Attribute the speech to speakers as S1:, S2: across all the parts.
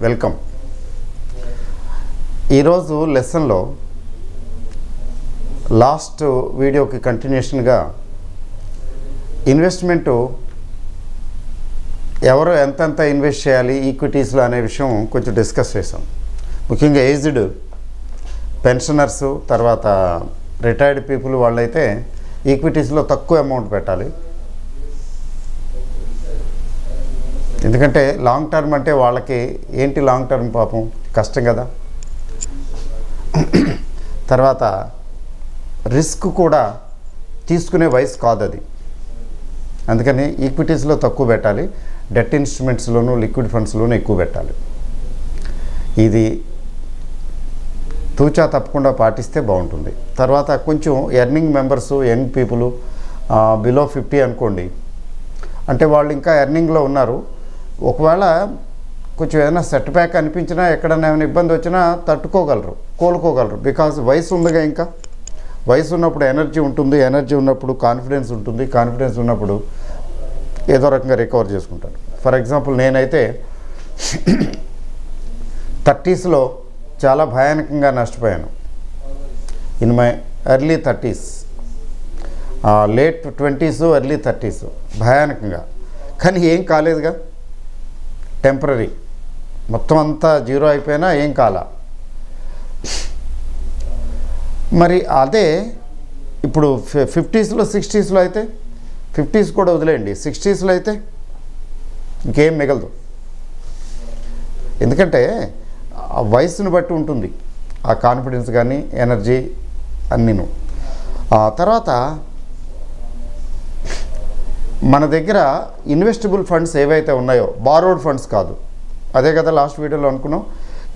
S1: Welcome. ఈరోజు లెసన్లో last వీడియోకి కంటిన్యూషన్గా ఇన్వెస్ట్మెంటు ఎవరు ఎంతెంత ఇన్వెస్ట్ చేయాలి ఈక్విటీస్లో అనే విషయం కొంచెం డిస్కస్ చేసాం. ముఖ్యంగా ఏజ్డ్ పెన్షనర్సు, తర్వాత రిటైర్డ్ పీపుల్ వాళ్ళైతే ఈక్విటీస్లో తక్కువ అమౌంట్ పెట్టాలి. ఎందుకంటే లాంగ్ టర్మ్ అంటే వాళ్ళకి ఏంటి లాంగ్ టర్మ్ పాపం కష్టం కదా. తర్వాత రిస్క్ కూడా తీసుకునే వయసు కాదు అది. అందుకని ఈక్విటీస్లో తక్కువ పెట్టాలి, డెట్ ఇన్స్ట్రుమెంట్స్లోనూ లిక్విడ్ ఫండ్స్లోనూ ఎక్కువ పెట్టాలి. ఇది తూచా తప్పకుండా పాటిస్తే బాగుంటుంది. తర్వాత కొంచెం earning members, young people below 50 అనుకోండి, అంటే వాళ్ళు ఇంకా ఎర్నింగ్లో ఉన్నారు. ఒకవేళ కొంచెం ఏదైనా సెట్ బ్యాక్ అనిపించినా, ఎక్కడైనా ఏమైనా ఇబ్బంది వచ్చినా తట్టుకోగలరు, కోలుకోగలరు. బికాజ్ వయసు ఉందిగా, ఇంకా వయసు ఉన్నప్పుడు ఎనర్జీ ఉంటుంది, ఎనర్జీ ఉన్నప్పుడు కాన్ఫిడెన్స్ ఉంటుంది, కాన్ఫిడెన్స్ ఉన్నప్పుడు ఏదో రకంగా రికవర్ చేసుకుంటారు. ఫర్ ఎగ్జాంపుల్ నేనైతే 30sలో చాలా భయానకంగా నష్టపోయాను. In my early 30s, late 20s, early 30s భయానకంగా. కానీ ఏం కాలేదుగా, టెంపరీ, మొత్తం అంతా జీరో అయిపోయినా ఏం కాలా. మరి అదే ఇప్పుడు 50sలో 60sలో అయితే, 50s కూడా వదిలేయండి, 60sలో అయితే ఇంకేం మిగలదు. ఎందుకంటే ఆ వయసును బట్టి ఉంటుంది ఆ కాన్ఫిడెన్స్ కానీ ఎనర్జీ అన్నీను. తర్వాత మన దగ్గర ఇన్వెస్టబుల్ ఫండ్స్ ఏవైతే ఉన్నాయో, బారోడ్ ఫండ్స్ కాదు, అదే కదా లాస్ట్ వీడియోలో అనుకున్నాం.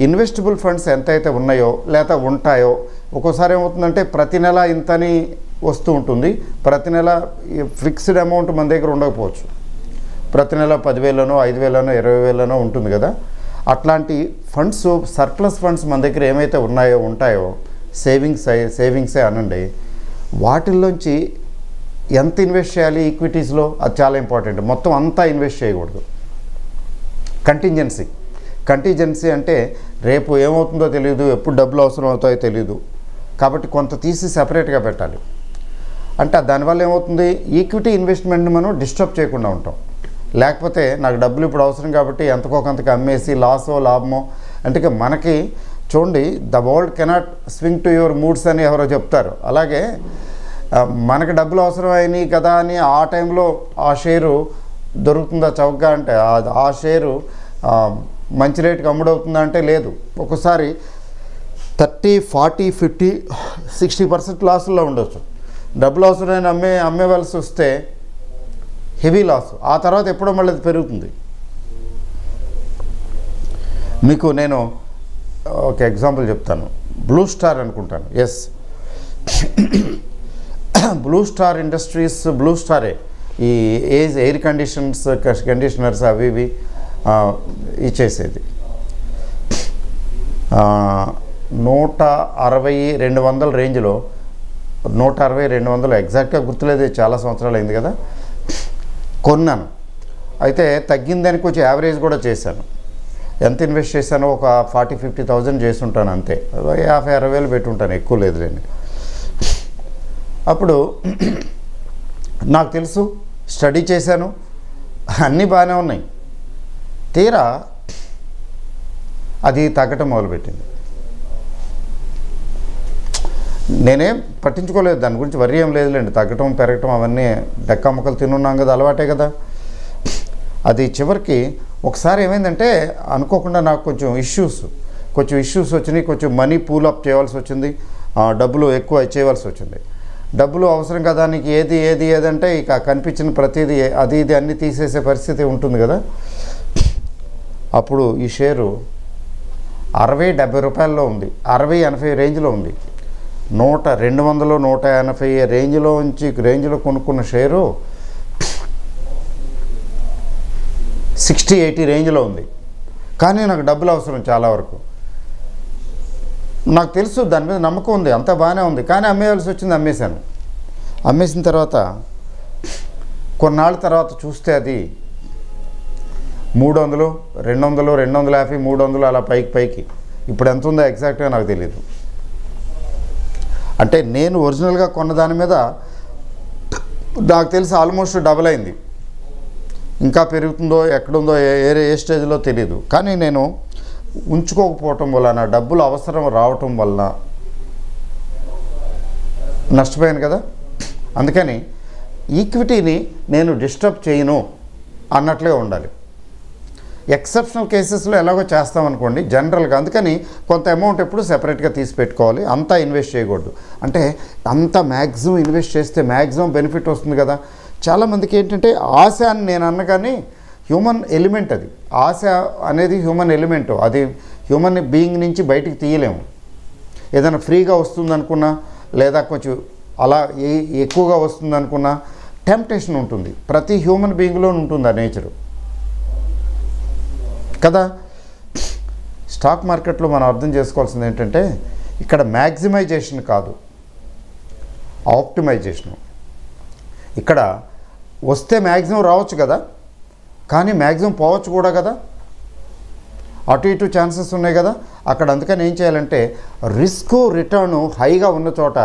S1: ఇన్వెస్టబుల్ ఫండ్స్ ఎంతైతే ఉన్నాయో లేదా ఉంటాయో, ఒక్కోసారి ఏమవుతుందంటే ప్రతి నెల ఇంతని వస్తూ ఉంటుంది, ప్రతి నెల ఫిక్స్డ్ అమౌంట్ మన దగ్గర ఉండకపోవచ్చు. ప్రతి నెల 10,000, 5,000, 20,000 ఉంటుంది కదా. అట్లాంటి ఫండ్స్, సర్ప్లస్ ఫండ్స్ మన దగ్గర ఏమైతే ఉంటాయో సేవింగ్సే అనండి, వాటిల్లోంచి ఎంత ఇన్వెస్ట్ చేయాలి ఈక్విటీస్లో, అది చాలా ఇంపార్టెంట్. మొత్తం అంతా ఇన్వెస్ట్ చేయకూడదు. కంటింజెన్సీ అంటే రేపు ఏమవుతుందో తెలియదు, ఎప్పుడు డబ్బులు అవసరం అవుతాయో తెలియదు, కాబట్టి కొంత తీసి సెపరేట్గా పెట్టాలి. అంటే దానివల్ల ఏమవుతుంది, ఈక్విటీ ఇన్వెస్ట్మెంట్ని మనం డిస్టర్బ్ చేయకుండా ఉంటాం. లేకపోతే నాకు డబ్బులు ఇప్పుడు అవసరం కాబట్టి ఎంతకోకంతకి అమ్మేసి లాసో లాభమో, అంటే మనకి చూడండి, the world cannot swing to your moods అని ఎవరో చెప్తారు. అలాగే మనకు డబ్బులు అవసరమైనవి కదా అని ఆ టైంలో ఆ షేరు దొరుకుతుందా చౌకగా, అంటే ఆ షేరు మంచి రేటుకి అమ్ముడవుతుందా అంటే లేదు. ఒక్కోసారి 30, 40, 50, 60% లాసుల్లో ఉండొచ్చు. డబ్బులు అవసరమైన అమ్మేవలసి వస్తే హెవీ లాస్, ఆ తర్వాత ఎప్పుడో మళ్ళీ పెరుగుతుంది. మీకు నేను ఒక ఎగ్జాంపుల్ చెప్తాను. బ్లూ స్టార్ అనుకుంటాను, yes, Blue Star Industries, Blue స్టారే ఈ ఎయిర్ కండిషనర్స్ అవి ఇవి ఇచ్చేసేది. 160-200 రేంజ్లో, 160-200 ఎగ్జాక్ట్గా గుర్తులేదు, చాలా సంవత్సరాలు అయింది కదా, కొన్నాను. అయితే తగ్గిందని కొంచెం యావరేజ్ కూడా చేశాను. ఎంత ఇన్వెస్ట్ చేశానో ఒక 40,000-50,000 చేసి ఉంటాను అంతే. 50,000-60,000 పెట్టుంటాను, ఎక్కువ లేదులేండి. అప్పుడు నాకు తెలుసు, స్టడీ చేశాను, అన్నీ బాగానే ఉన్నాయి. తీరా అది తగ్గటం మొదలుపెట్టింది. నేనేం పట్టించుకోలేదు, దాని గురించి వరి ఏం లేదులేండి. తగ్గటం పెరగటం అవన్నీ డెక్కమ్మకలు తినున్నాం కదా, అలవాటే కదా. అది చివరికి ఒకసారి ఏమైందంటే అనుకోకుండా నాకు కొంచెం ఇష్యూస్ వచ్చినాయి. కొంచెం మనీ పూల్ అప్ చేయవలసి వచ్చింది, డబ్బులు ఎక్కువ చేయవలసి వచ్చింది. డబ్బులు అవసరం కదా నీకు, ఏది అంటే ఇక కనిపించిన ప్రతిదీ అది ఇది అన్నీ తీసేసే పరిస్థితి ఉంటుంది కదా. అప్పుడు ఈ షేరు 60-70 రూపాయల్లో ఉంది, 60-80 రేంజ్లో ఉంది. 200-180 రేంజ్లో కొనుక్కున్న షేరు 60-80 రేంజ్లో ఉంది. కానీ నాకు డబ్బులు అవసరం చాలా వరకు. నాకు తెలుసు, దాని మీద నమ్మకం ఉంది, అంతా బాగానే ఉంది. కానీ అమ్మేయాల్సి వచ్చింది, అమ్మేశాను. అమ్మేసిన తర్వాత కొన్నాళ్ళ తర్వాత చూస్తే అది 300, 200, 250, 300 అలా పైకి. ఇప్పుడు ఎంత ఉందో ఎగ్జాక్ట్గా నాకు తెలియదు. అంటే నేను ఒరిజినల్గా కొన్న దాని మీద నాకు తెలిసి ఆల్మోస్ట్ డబుల్ అయింది. ఇంకా పెరుగుతుందో ఎక్కడుందో ఏ స్టేజ్లో తెలియదు. కానీ నేను ఉంచుకోకపోవటం వలన, డబ్బులు అవసరం రావటం వలన నష్టపోయాను కదా. అందుకని ఈక్విటీని నేను డిస్టర్బ్ చేయను అన్నట్లుగా ఉండాలి. ఎక్సెప్షనల్ కేసెస్లో ఎలాగో చేస్తామనుకోండి జనరల్గా. అందుకని కొంత అమౌంట్ ఎప్పుడు సెపరేట్గా తీసి పెట్టుకోవాలి. అంతా ఇన్వెస్ట్ చేయకూడదు. అంటే అంత మ్యాక్సిమం ఇన్వెస్ట్ చేస్తే మ్యాక్సిమం బెనిఫిట్ వస్తుంది కదా. చాలామందికి ఏంటంటే ఆశ అని నేను అన్నగానే హ్యూమన్ ఎలిమెంట్, అది ఆశ అనేది హ్యూమన్ ఎలిమెంట్. అది హ్యూమన్ బీయింగ్ నుంచి బయటికి తీయలేము. ఏదైనా ఫ్రీగా వస్తుందనుకున్నా లేదా కొంచెం అలా ఎక్కువగా వస్తుందనుకున్నా టెంప్టేషన్ ఉంటుంది. ప్రతి హ్యూమన్ బీయింగ్లో ఉంటుంది ఆ నేచరు కదా. స్టాక్ మార్కెట్లో మనం అర్థం చేసుకోవాల్సింది ఏంటంటే ఇక్కడ మ్యాక్సిమైజేషన్ కాదు, ఆప్టిమైజేషను. ఇక్కడ వస్తే మ్యాక్సిమం రావచ్చు కదా, కానీ మ్యాక్సిమం పోవచ్చు కూడా కదా. అటు ఇటు ఛాన్సెస్ ఉన్నాయి కదా అక్కడ. అందుకని ఏం చేయాలంటే రిస్క్ రిటర్ను హైగా ఉన్న చోట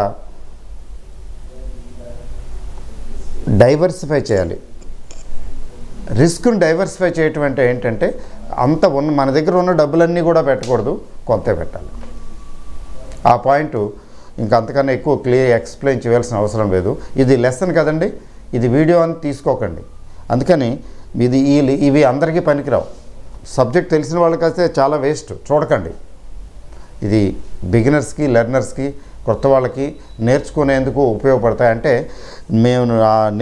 S1: డైవర్సిఫై చేయాలి. రిస్క్ను డైవర్సిఫై చేయటం అంటే ఏంటంటే అంత మన దగ్గర ఉన్న డబ్బులన్నీ కూడా పెట్టకూడదు, కొంతే పెట్టాలి. ఆ పాయింట్ ఇంకా అంతకన్నా ఎక్కువ ఎక్స్ప్లెయిన్ చేయాల్సిన అవసరం లేదు. ఇది లెసన్ కదండి, ఇది వీడియో అని తీసుకోకండి. అందుకని ఇవి అందరికీ పనికిరావు. సబ్జెక్ట్ తెలిసిన వాళ్ళకైతే చాలా వేస్ట్, చూడకండి. ఇది బిగినర్స్కి, లెర్నర్స్కి, కొత్త వాళ్ళకి నేర్చుకునేందుకు ఉపయోగపడతాయి. అంటే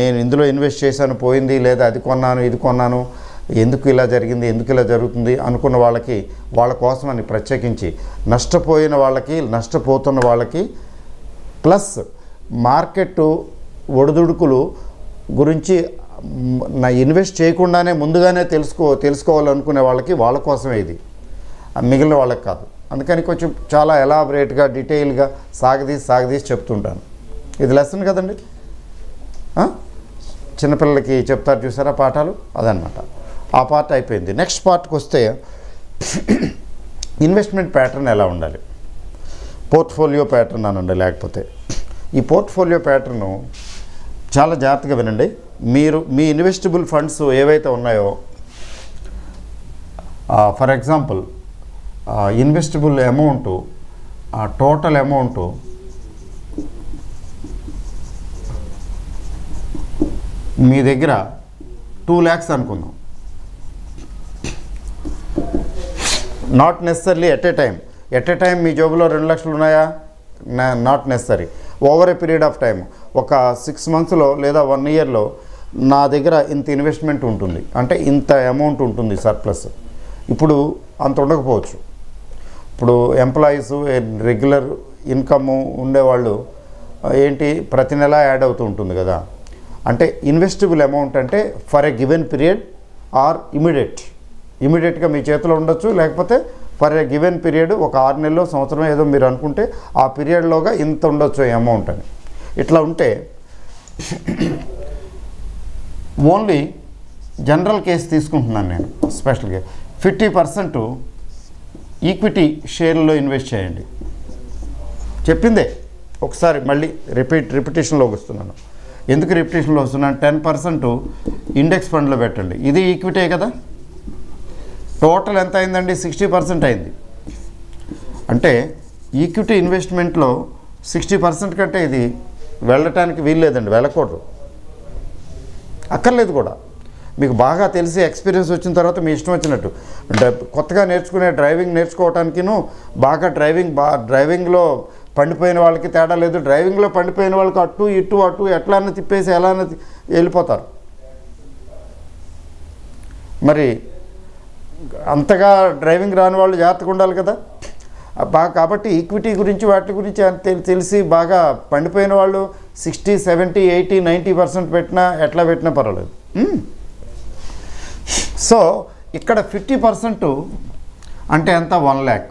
S1: నేను ఇందులో ఇన్వెస్ట్ చేశాను, పోయింది, లేదా అది కొన్నాను, ఇది కొన్నాను, ఎందుకు ఇలా జరిగింది, ఎందుకు ఇలా జరుగుతుంది అనుకున్న వాళ్ళకి, వాళ్ళ కోసమని ప్రత్యేకించి నష్టపోయిన వాళ్ళకి, నష్టపోతున్న వాళ్ళకి, ప్లస్ మార్కెట్ ఒడిదుడుకులు గురించి ఇన్వెస్ట్ చేయకుండానే ముందుగానే తెలుసుకోవాలనుకునే వాళ్ళకి, వాళ్ళ కోసమే ఇది, మిగిలిన వాళ్ళకి కాదు. అందుకని కొంచెం చాలా ఎలాబరేట్గా, డీటెయిల్గా సాగదీసి చెప్తుంటాను. ఇది లెసన్ కదండి. చిన్నపిల్లలకి చెప్తారు చూసారా పాఠాలు, అదనమాట. ఆ పార్ట్ అయిపోయింది. నెక్స్ట్ పార్ట్కి వస్తే ఇన్వెస్ట్మెంట్ ప్యాటర్న్ ఎలా ఉండాలి, పోర్ట్ఫోలియో ప్యాటర్న్ అనండి. లేకపోతే ఈ పోర్ట్ఫోలియో ప్యాటర్ను చాలా జాగ్రత్తగా వినండి. మీరు మీ ఇన్వెస్టబుల్ ఫండ్స్ ఏవైతే ఉన్నాయో, for example investable amount, total amount మీ దగ్గర 2 lakhs అనుకుందాం. Not necessary at a time మీ జోబులో 2 లక్షలు ఉన్నాయా? Not necessary. Over a period of time, ఒక 6 monthsలో లేదా 1 yearలో నా దగ్గర ఇంత ఇన్వెస్ట్మెంట్ ఉంటుంది, అంటే ఇంత అమౌంట్ ఉంటుంది సర్ప్లస్. ఇప్పుడు అంత ఉండకపోవచ్చు. ఇప్పుడు ఎంప్లాయీస్, రెగ్యులర్ ఇన్కమ్ ఉండేవాళ్ళు ఏంటి, ప్రతి నెల యాడ్ అవుతూ ఉంటుంది కదా. అంటే ఇన్వెస్టబుల్ అమౌంట్ అంటే for a given period are ఇమీడియట్గా మీ చేతిలో ఉండొచ్చు, లేకపోతే ఫర్ ఏ గివెన్ పీరియడ్, ఒక 6 నెలలో, సంవత్సరం ఏదో మీరు అనుకుంటే ఆ పీరియడ్లోగా ఇంత ఉండొచ్చు అమౌంట్ అని. ఇట్లా ఉంటే ఓన్లీ జనరల్ కేసు తీసుకుంటున్నాను నేను స్పెషల్గా. 50% ఈక్విటీ షేర్లో ఇన్వెస్ట్ చేయండి. చెప్పిందే ఒకసారి మళ్ళీ రిపిటేషన్లోకి వస్తున్నాను. ఎందుకు రిపిటేషన్లో వస్తున్నాను? 10% ఇండెక్స్ ఫండ్లో పెట్టండి. ఇది ఈక్విటీ కదా. టోటల్ ఎంత అయిందండి? 60% అయింది. అంటే ఈక్విటీ ఇన్వెస్ట్మెంట్లో 60% కంటే ఇది వెళ్ళటానికి వీల్లేదండి, వెళ్ళకూడదు, అక్కర్లేదు కూడా. మీకు బాగా తెలిసి ఎక్స్పీరియన్స్ వచ్చిన తర్వాత మీ ఇష్టం వచ్చినట్టు. కొత్తగా డ్రైవింగ్ నేర్చుకోవటానికిను బాగా డ్రైవింగ్లో పండిపోయిన వాళ్ళకి తేడా లేదు. డ్రైవింగ్లో పండిపోయిన వాళ్ళకి అటు ఇటు ఎట్లానే తిప్పేసి ఎలానే వెళ్ళిపోతారు. మరి అంతగా డ్రైవింగ్ రాని వాళ్ళు జాగ్రత్తగా ఉండాలి కదా. కాబట్టి ఈక్విటీ గురించి వాటి గురించి తెలిసి బాగా పండిపోయిన వాళ్ళు 60, 70, 80, 90% పెట్టినా, ఎట్లా పెట్టినా పర్వాలేదు. సో ఇక్కడ 50% అంటే ఎంత? 1 lakh.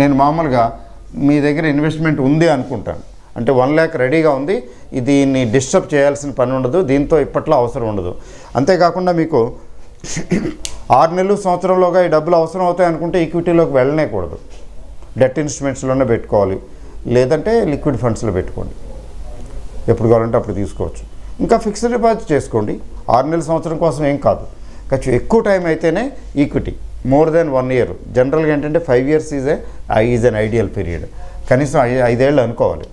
S1: నేను మామూలుగా మీ దగ్గర ఇన్వెస్ట్మెంట్ ఉంది అనుకుంటాను. అంటే 1 lakh రెడీగా ఉంది, దీన్ని డిస్టర్బ్ చేయాల్సిన పని ఉండదు, దీంతో ఇప్పట్లో అవసరం ఉండదు. అంతేకాకుండా మీకు 6 నెలలు సంవత్సరంలోగా ఈ డబ్బులు అవసరం అవుతాయి అనుకుంటే ఈక్విటీలోకి వెళ్ళనేకూడదు, డెట్ ఇన్స్ట్రుమెంట్స్లోనే పెట్టుకోవాలి, లేదంటే లిక్విడ్ ఫండ్స్లో పెట్టుకోండి, ఎప్పుడు కావాలంటే అప్పుడు తీసుకోవచ్చు. ఇంకా ఫిక్స్డ్ డిపాజిట్ చేసుకోండి, 6 నెలల సంవత్సరం కోసం ఏం కాదు. కొంచెం ఎక్కువ టైం అయితేనే ఈక్విటీ, మోర్ దెన్ 1 year. జనరల్గా ఏంటంటే 5 years is an ideal period, కనీసం 5 ఏళ్ళు అనుకోవాలి.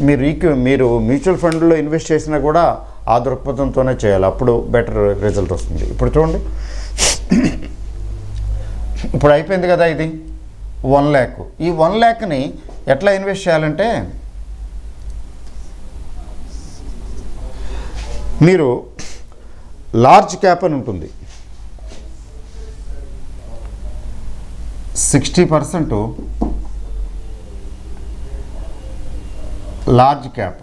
S1: మీరు మ్యూచువల్ ఫండ్లో ఇన్వెస్ట్ చేసినా కూడా ఆ దృక్పథంతోనే చేయాలి, అప్పుడు బెటర్ రిజల్ట్ వస్తుంది. ఇప్పుడు చూడండి, ఇప్పుడు అయిపోయింది కదా ఇది 1 lakh. ఈ 1 lakhని ఎట్లా ఇన్వెస్ట్ చేయాలంటే, మీరు లార్జ్ క్యాప్ అని ఉంటుంది, 60% లార్జ్ క్యాప్.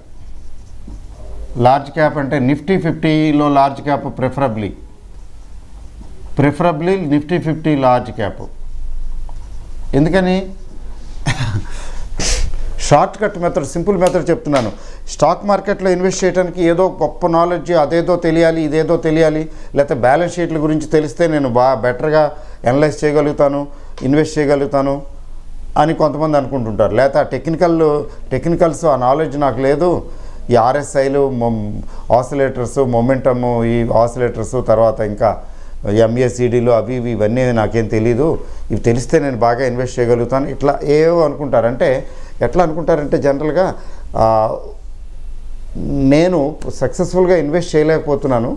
S1: లార్జ్ క్యాప్ అంటే నిఫ్టీ 50లో large cap, preferably Nifty 50 large cap. ఎందుకని? Short cut method, simple method చెప్తున్నాను. స్టాక్ మార్కెట్లో ఇన్వెస్ట్ చేయడానికి ఏదో గొప్ప నాలెడ్జ్, అదేదో తెలియాలి, ఇదేదో తెలియాలి, లేకపోతే బ్యాలెన్స్ షీట్ల గురించి తెలిస్తే నేను బెటర్గా అనలైజ్ చేయగలుగుతాను, ఇన్వెస్ట్ చేయగలుగుతాను అని కొంతమంది అనుకుంటుంటారు. లేకపోతే టెక్నికల్స్ ఆ నాలెడ్జ్ నాకు లేదు, ఈ ఆర్ఎస్ఐలు, ఆసిలేటర్స్, మొమెంటము, ఈ ఆసిలేటర్స్, తర్వాత ఇంకా MACDలు అవి ఇవన్నీ నాకేం తెలీదు, ఇవి తెలిస్తే నేను బాగా ఇన్వెస్ట్ చేయగలుగుతాను, ఇట్లా ఏవో అనుకుంటారంటే. ఎట్లా అనుకుంటారంటే జనరల్గా నేను సక్సెస్ఫుల్గా ఇన్వెస్ట్ చేయలేకపోతున్నాను,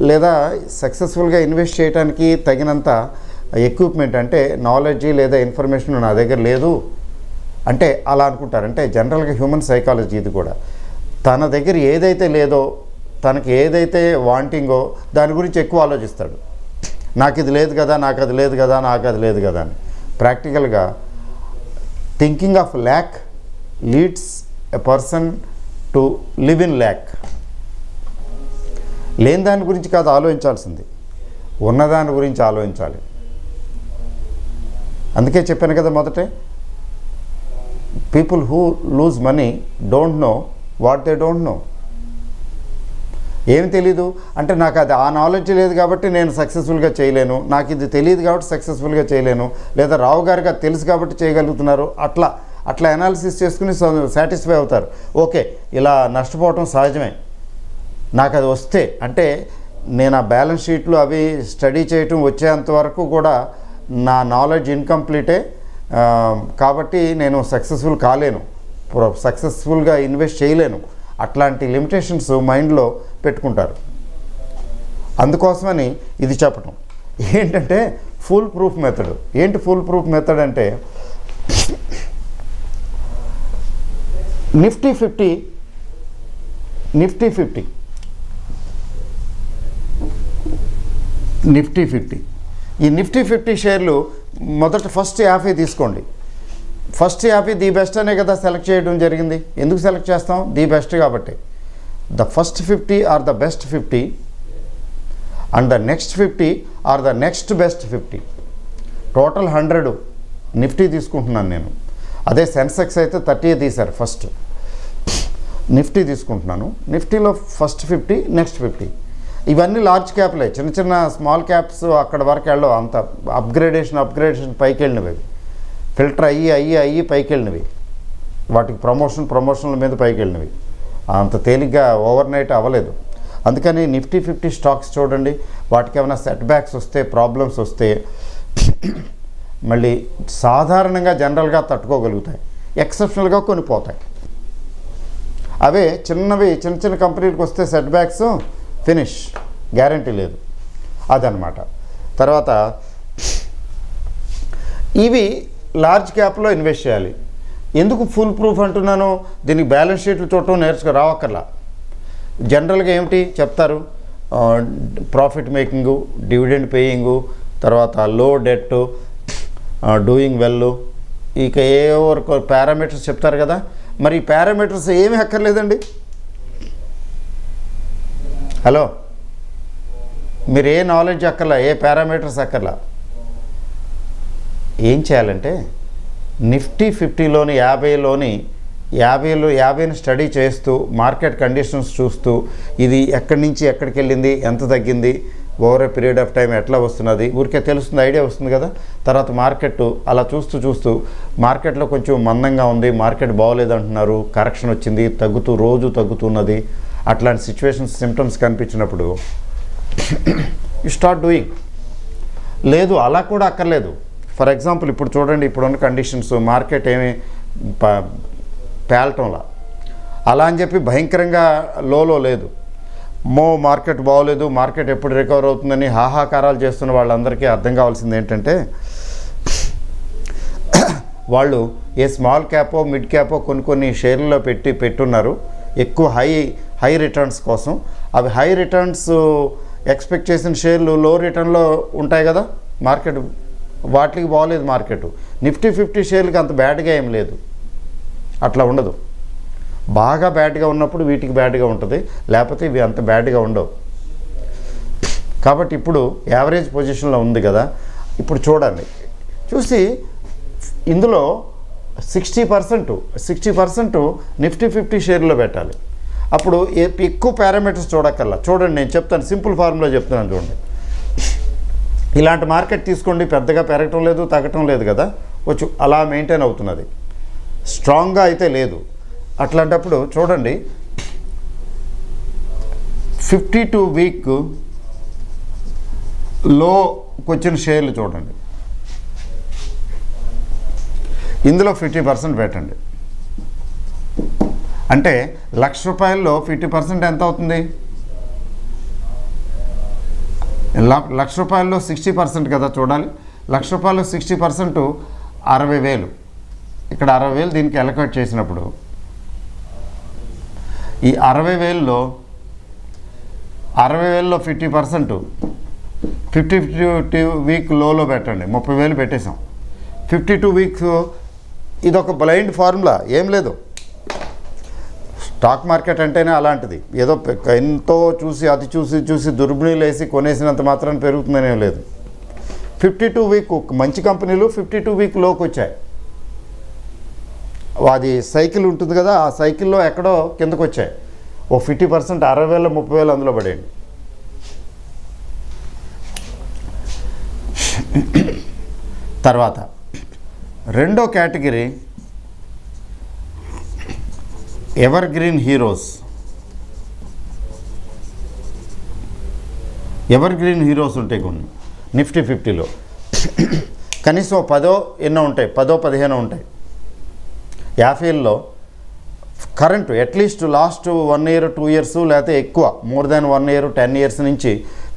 S1: లేదా సక్సెస్ఫుల్గా ఇన్వెస్ట్ చేయడానికి తగినంత ఎక్విప్మెంట్ అంటే నాలెడ్జీ లేదా ఇన్ఫర్మేషన్ నా దగ్గర లేదు అంటే అలా అనుకుంటారు. అంటే జనరల్గా హ్యూమన్ సైకాలజీ ఇది కూడా. తన దగ్గర ఏదైతే లేదో, తనకి ఏదైతే వాంటింగో దాని గురించి ఎక్కువ ఆలోచిస్తాడు. నాకు ఇది లేదు కదా, నాకు అది లేదు కదా, నాకు అది లేదు కదా అని. ప్రాక్టికల్గా thinking of lack leads a person to live in lakh. లేని దాని గురించి కాదు ఆలోచించాల్సింది, ఉన్నదాని గురించి ఆలోచించాలి. అందుకే చెప్పాను కదా మొదటే, people who lose money don't know what they don't know. ఏమి తెలీదు అంటే, నాకు అది ఆ నాలెడ్జ్ లేదు కాబట్టి నేను సక్సెస్ఫుల్గా చేయలేను, నాకు ఇది తెలియదు కాబట్టి సక్సెస్ఫుల్గా చేయలేను, లేదా రావు గారికి అది తెలుసు కాబట్టి చేయగలుగుతున్నారు, అట్లా అనాలిసిస్ చేసుకుని సాటిస్ఫై అవుతారు. ఓకే, ఇలా నష్టపోవటం సహజమే, నాకు అది వస్తే అంటే నేను ఆ బ్యాలెన్స్ షీట్లు అవి స్టడీ చేయటం వచ్చేంత వరకు కూడా నా నాలెడ్జ్ ఇన్కంప్లీటే, కాబట్టి నేను సక్సెస్ఫుల్ కాలేను, సక్సెస్ఫుల్గా ఇన్వెస్ట్ చేయలేను, అట్లాంటి లిమిటేషన్స్ మైండ్లో పెట్టుకుంటారు. అందుకోసమని ఇది చెప్పటం. ఏంటంటే ఫుల్ ప్రూఫ్ మెథడ్. ఏంటి ఫుల్ ప్రూఫ్ మెథడ్ అంటే, నిఫ్టీ 50 ఈ నిఫ్టీ 50 షేర్లు మొదట ఫస్ట్ 50 తీసుకోండి. ఫస్ట్ 50 ది బెస్ట్ అనే కదా సెలెక్ట్ చేయడం జరిగింది. ఎందుకు సెలెక్ట్ చేస్తాం? ది బెస్ట్ కాబట్టి. The first 50 are the best 50 and the next 50 are the next best 50. Total 100 Nifty తీసుకుంటున్నాను నేను. అదే సెన్సెక్స్ అయితే 30 తీశారు ఫస్ట్. నిఫ్టీ తీసుకుంటున్నాను. నిఫ్టీలో ఫస్ట్ 50 నెక్స్ట్ 50. ఇవన్నీ లార్జ్ క్యాప్లే, చిన్న చిన్న స్మాల్ క్యాప్స్ అక్కడ వరకు వెళ్ళవు. అంత అప్గ్రేడేషన్ పైకి వెళ్ళినవి, ఫిల్టర్ అయ్యి పైకి వెళ్ళినవి, వాటికి ప్రమోషన్ల మీద పైకి వెళ్ళినవి. అంత తేలిగ్గా ఓవర్ నైట్ అవ్వలేదు. అందుకని నిఫ్టీ 50 స్టాక్స్ చూడండి, వాటికి ఏమైనా సెట్ బ్యాక్స్ వస్తే, ప్రాబ్లమ్స్ వస్తే మళ్ళీ సాధారణంగా జనరల్గా తట్టుకోగలుగుతాయి, ఎక్సెప్షనల్గా కొన్ని పోతాయి. అవే చిన్న కంపెనీలకు వస్తే సెట్ బ్యాక్స్ ఫినిష్, గ్యారంటీ లేదు, అదనమాట. తర్వాత ఇవి లార్జ్ క్యాప్లో ఇన్వెస్ట్ చేయాలి. ఎందుకు ఫుల్ ప్రూఫ్ అంటున్నాను? దీనికి బ్యాలెన్స్ షీట్లు చూడటం రావక్కర్లా. జనరల్గా ఏమిటి చెప్తారు? ప్రాఫిట్ మేకింగు, డివిడెండ్ పేయింగు, తర్వాత లో డెట్, డూయింగ్ వెల్, ఇక ఏవో పారామీటర్స్ చెప్తారు కదా. మరి ఈ పారామీటర్స్ ఏమీ అక్కర్లేదండి. హలో, మీరు ఏ నాలెడ్జ్ అక్కర్లా, ఏ పారామీటర్స్ అక్కర్లా. ఏం చేయాలంటే నిఫ్టీ 50లోని 50లోని 50ని స్టడీ చేస్తూ మార్కెట్ కండిషన్స్ చూస్తూ ఇది ఎక్కడి నుంచి ఎక్కడికి వెళ్ళింది, ఎంత తగ్గింది, over a period of time ఎట్లా వస్తున్నది ఊరికే తెలుస్తుంది, ఐడియా వస్తుంది కదా. తర్వాత మార్కెట్ అలా చూస్తూ మార్కెట్లో కొంచెం మందంగా ఉంది, మార్కెట్ బాగోలేదంటున్నారు, కరెక్షన్ వచ్చింది, రోజు తగ్గుతున్నది, అట్లాంటి సిచ్యువేషన్స్ సిమ్టమ్స్ కనిపించినప్పుడు యు స్టార్ట్ డూయింగ్. లేదు అలా కూడా అక్కర్లేదు. ఫర్ ఎగ్జాంపుల్ ఇప్పుడు చూడండి, ఇప్పుడున్న కండిషన్స్ మార్కెట్ ఏమి పేలటంలా, అలా అని చెప్పి భయంకరంగా లోలో లేదు. మార్కెట్ బాగోలేదు, మార్కెట్ ఎప్పుడు రికవర్ అవుతుందని హాహాకారాలు చేస్తున్న వాళ్ళందరికీ అర్థం కావాల్సింది ఏంటంటే, వాళ్ళు a small Capo mid Capo కొన్ని షేర్లలో పెట్టున్నారు ఎక్కువ హై రిటర్న్స్ కోసం. అవి హై రిటర్న్స్ ఎక్స్పెక్ట్ చేసిన షేర్లు లో రిటర్న్లో ఉంటాయి కదా మార్కెట్, వాటికి బాగోలేదు మార్కెట్. నిఫ్టీ 50 షేర్లకి అంత బ్యాడ్గా ఏం లేదు, అట్లా ఉండదు. బాగా బ్యాడ్గా ఉన్నప్పుడు వీటికి బ్యాడ్గా ఉంటుంది, లేకపోతే ఇవి అంత బ్యాడ్గా ఉండవు. కాబట్టి ఇప్పుడు యావరేజ్ పొజిషన్లో ఉంది కదా, ఇప్పుడు చూడండి, చూసి ఇందులో 60% నిఫ్టీ 50 షేర్లో పెట్టాలి. అప్పుడు ఎక్కువ పారామీటర్స్ చూడక్కర్లా. చూడండి నేను చెప్తాను, సింపుల్ ఫార్ములా చెప్తున్నాను చూడండి. ఇలాంటి మార్కెట్ తీసుకోండి, పెద్దగా పెరగటం లేదు తగ్గటం లేదు కదా, కొంచెం అలా మెయింటైన్ అవుతున్నది, స్ట్రాంగ్గా అయితే లేదు. అట్లాంటప్పుడు చూడండి 52 వీక్ లోకి వచ్చిన షేర్లు చూడండి, ఇందులో 50% పెట్టండి. అంటే ₹1,00,000 50% ఎంత అవుతుంది? ₹1,00,000 60% కదా చూడాలి. ₹1,00,000 60% 60,000. ఇక్కడ 60,000 దీనికి అలొకేట్ చేసినప్పుడు ఈ 60,000లో 50% 52 వీక్ లోలో పెట్టండి, 30,000 పెట్టేసాం. 52 వీక్స్ ఇదొక బ్లైండ్ ఫార్ములా, ఏం లేదు. స్టాక్ మార్కెట్ అంటేనే అలాంటిది, ఏదో ఎంతో అది చూసి దుర్బిణీలు వేసి కొనేసినంత మాత్రం పెరుగుతుందనే లేదు. 52 వీక్ మంచి కంపెనీలు 52 వీక్ లోకి వచ్చాయి. అది సైకిల్ ఉంటుంది కదా, ఆ సైకిల్లో ఎక్కడో కిందకు వచ్చాయి. ఓ 50% 60,000 30,000 అందులో పడేయండి. తర్వాత రెండో category ever green heroes. Ever green heroes ఉంటాయి కొన్ని నిఫ్టీ 50లో, కనీసం 10 ఎన్నో ఉంటాయి, 10-15 ఉంటాయి. 50లో current at least last 1 year 2 years లేకపోతే ఎక్కువ మోర్ దాన్ 1 year 10 years నుంచి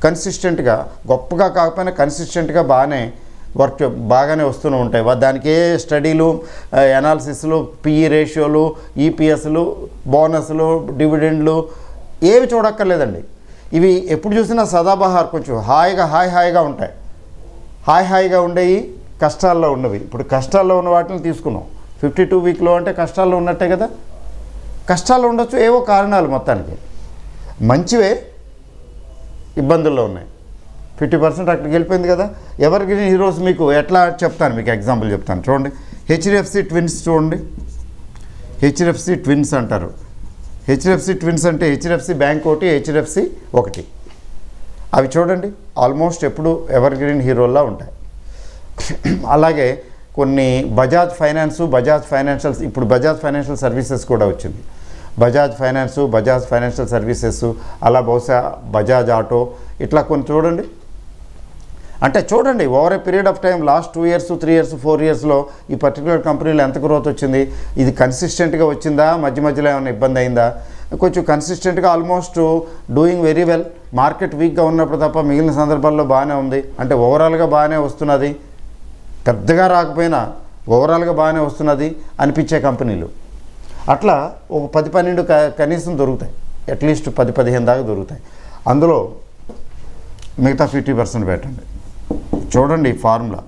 S1: కన్సిస్టెంట్గా, గొప్పగా కాకపోయినా కన్సిస్టెంట్గా బాగానే వస్తూనే ఉంటాయి. దానికి ఏ స్టడీలు, అనాలిసిస్లు, పిఈ రేషియోలు, ఈపీఎస్లు, బోనస్లు, డివిడెండ్లు ఏవి చూడక్కర్లేదండి. ఇవి ఎప్పుడు చూసినా సదాబహార్ కొంచెం హాయిగా ఉంటాయి. హాయిగా ఉండేవి, కష్టాల్లో ఉన్నవి. ఇప్పుడు కష్టాల్లో ఉన్న వాటిని తీసుకున్నాం. 52 వీక్లో అంటే కష్టాల్లో ఉన్నట్టే కదా. కష్టాల్లో ఉండొచ్చు, ఏవో కారణాలు, మొత్తానికి మంచివే ఇబ్బందుల్లో ఉన్నాయి. 50% అక్కడికి వెళ్ళిపోయింది కదా. ఎవర్ గ్రీన్ హీరోస్ మీకు ఎట్లా చెప్తాను, మీకు ఎగ్జాంపుల్ చెప్తాను చూడండి. హెచ్డిఎఫ్సి ట్విన్స్ చూడండి, హెచ్డిఎఫ్సి ట్విన్స్ అంటారు. హెచ్డిఎఫ్సి ట్విన్స్ అంటే హెచ్డిఎఫ్సి బ్యాంక్ ఒకటి, హెచ్డిఎఫ్సి ఒకటి. అవి చూడండి ఆల్మోస్ట్ ఎప్పుడు ఎవర్ గ్రీన్ హీరోల్లా ఉంటాయి. అలాగే కొన్ని బజాజ్ ఫైనాన్షియల్, ఇప్పుడు బజాజ్ ఫైనాన్షియల్ సర్వీసెస్ కూడా వచ్చింది. బజాజ్ ఫైనాన్షియల్ సర్వీసెస్, అలా బహుశా బజాజ్ ఆటో, ఇట్లా కొన్ని చూడండి. అంటే చూడండి over a period of time last 2 years 3 years 4 yearsలో ఈ పర్టికులర్ కంపెనీలో ఎంత గ్రోత్ వచ్చింది, ఇది కన్సిస్టెంట్గా వచ్చిందా, మధ్యలో ఏమైనా ఇబ్బంది అయిందా. కొంచెం కన్సిస్టెంట్గా almost doing very well. Market వీక్గా ఉన్నప్పుడు తప్ప మిగిలిన సందర్భాల్లో బాగానే ఉంది. అంటే ఓవరాల్గా బాగానే వస్తున్నది, పెద్దగా రాకపోయినా ఓవరాల్గా బాగానే వస్తున్నది అనిపించే కంపెనీలు. అట్లా ఒక 10-12 కనీసం దొరుకుతాయి, అట్లీస్ట్ 10-15 దాకా దొరుకుతాయి. అందులో మిగతా 50% పెట్టండి. చూడండి ఈ ఫార్ములా.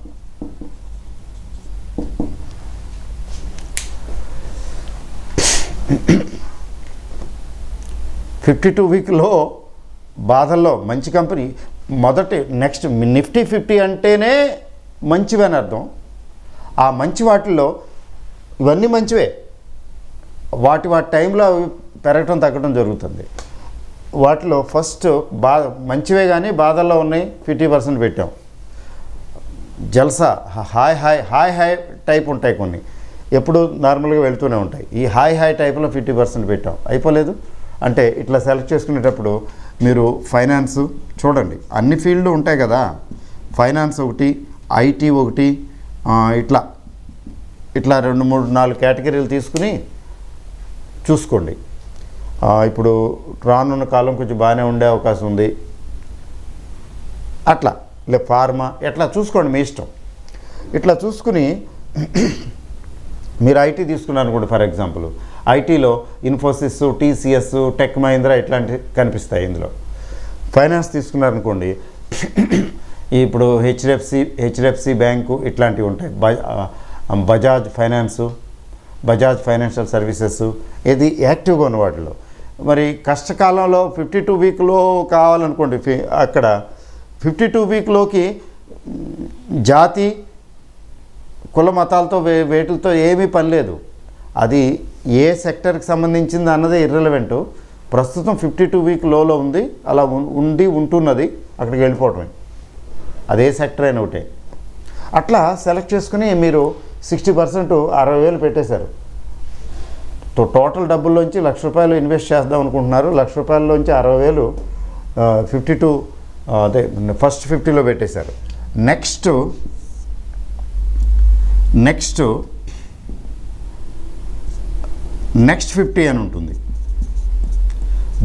S1: $52 వీక్లో బాధల్లో మంచి కంపెనీ నెక్స్ట్ నిఫ్టీ 50 అంటేనే మంచివని అర్థం. ఆ మంచి వాటిల్లో ఇవన్నీ మంచివే. వాటి టైంలో అవి పెరగటం తగ్గడం జరుగుతుంది. వాటిలో ఫస్ట్ మంచివే కానీ బాధల్లో ఉన్నాయి 50% పెట్టాం. జల్సా హాయ్ హాయ్ హాయ్ హాయ్ టైప్ ఉంటాయి కొన్ని, ఎప్పుడు నార్మల్గా వెళ్తూనే ఉంటాయి. ఈ హాయ్ హాయ్ టైప్లో 50% పెట్టాం, అయిపోలేదు. అంటే ఇట్లా సెలెక్ట్ చేసుకునేటప్పుడు మీరు ఫైనాన్స్ చూడండి, అన్ని ఫీల్డ్లు ఉంటాయి కదా, ఫైనాన్స్ ఒకటి, ఐటీ ఒకటి, ఇట్లా 2, 3, 4 కేటగిరీలు తీసుకుని చూసుకోండి. ఇప్పుడు రానున్న కాలం కొంచెం బాగానే ఉండే అవకాశం ఉంది, అట్లా ఫార్మా ఎట్లా చూసుకోండి, మీ ఇష్టం. ఇట్లా చూసుకుని మీరు ఐటీ తీసుకున్నారనుకోండి, ఫర్ ఎగ్జాంపుల్ ఐటీలో ఇన్ఫోసిస్, టీసీఎస్, టెక్ మహీంద్రా ఇట్లాంటివి కనిపిస్తాయి. ఇందులో ఫైనాన్స్ తీసుకున్నారనుకోండి, ఇప్పుడు హెచ్డిఎఫ్సి బ్యాంకు ఇట్లాంటివి ఉంటాయి, బజాజ్ ఫైనాన్షియల్ సర్వీసెస్, ఇది యాక్టివ్గా ఉన్న వాటిలో. మరి కష్టకాలంలో 52 వీక్లో కావాలనుకోండి, అక్కడ 52 వీక్లోకి జాతి కుల మతాలతో వేటితో ఏమీ పని లేదు, అది ఏ సెక్టర్కి సంబంధించింది అన్నదే ఇర్రెలవెంట్. ప్రస్తుతం 52 వీక్ లోలో ఉంది, అలా ఉంటున్నది, అక్కడికి వెళ్ళిపోవటమే, అదే సెక్టర్ అయిన ఒకటే. అట్లా సెలెక్ట్ చేసుకుని మీరు 60% 60,000 పెట్టేశారు. టోటల్ డబ్బుల్లోంచి ₹1,00,000 ఇన్వెస్ట్ చేద్దాం అనుకుంటున్నారు. ₹1,00,000లోంచి 60,000 52 అదే ఫస్ట్ 50లో పెట్టేశారు. నెక్స్ట్ నెక్స్ట్ 50 అని ఉంటుంది,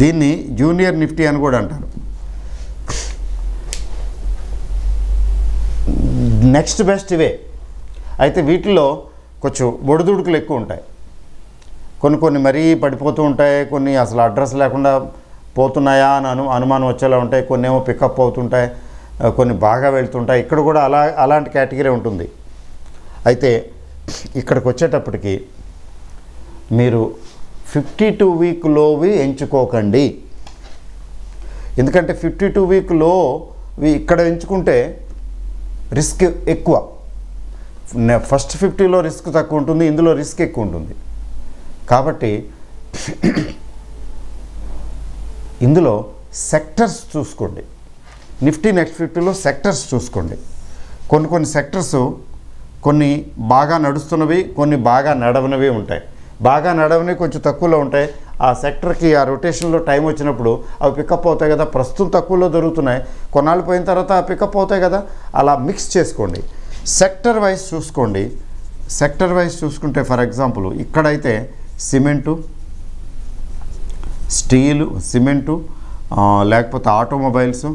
S1: దీన్ని జూనియర్ నిఫ్టీ అని కూడా అంటారు. నెక్స్ట్ బెస్ట్ ఇవే. అయితే వీటిలో కొంచెం ఒడిదుడుకులు ఎక్కువ ఉంటాయి, కొన్ని మరీ పడిపోతూ ఉంటాయి, కొన్ని అసలు అడ్రస్ లేకుండా పోతున్నాయా అని అనుమానం వచ్చేలా ఉంటాయి, కొన్ని ఏమో పికప్ అవుతుంటాయి, కొన్ని బాగా వెళ్తుంటాయి. ఇక్కడ కూడా అలాంటి కేటగిరీ ఉంటుంది. అయితే ఇక్కడికి వచ్చేటప్పటికి మీరు 52 వీక్ లోవి ఎంచుకోకండి, ఎందుకంటే 52 వీక్ లోవి ఇక్కడ ఎంచుకుంటే రిస్క్ ఎక్కువ. ఫస్ట్ 50లో రిస్క్ తక్కువ ఉంటుంది, ఇందులో రిస్క్ ఎక్కువ ఉంటుంది. కాబట్టి ఇందులో సెక్టర్స్ చూసుకోండి. నిఫ్టీ నెక్స్ట్ 50లో సెక్టర్స్ చూసుకోండి. కొన్ని సెక్టర్స్ కొన్ని బాగా నడుస్తున్నవి, కొన్ని బాగా నడవనివి ఉంటాయి. బాగా నడవనివి కొంచెం తక్కువలో ఉంటాయి. ఆ సెక్టర్కి ఆ రొటేషన్లో టైం వచ్చినప్పుడు అవి పికప్ అవుతాయి కదా, ప్రస్తుతం తక్కువలో దొరుకుతున్నాయి, కొన్నాళ్ళు పోయిన తర్వాత పికప్ అవుతాయి కదా, అలా మిక్స్ చేసుకోండి. సెక్టర్ వైజ్ చూసుకోండి. సెక్టర్ వైజ్ చూసుకుంటే ఫర్ ఎగ్జాంపుల్ ఇక్కడైతే సిమెంటు, స్టీలు, సిమెంటు, లేకపోతే ఆటోమొబైల్స్,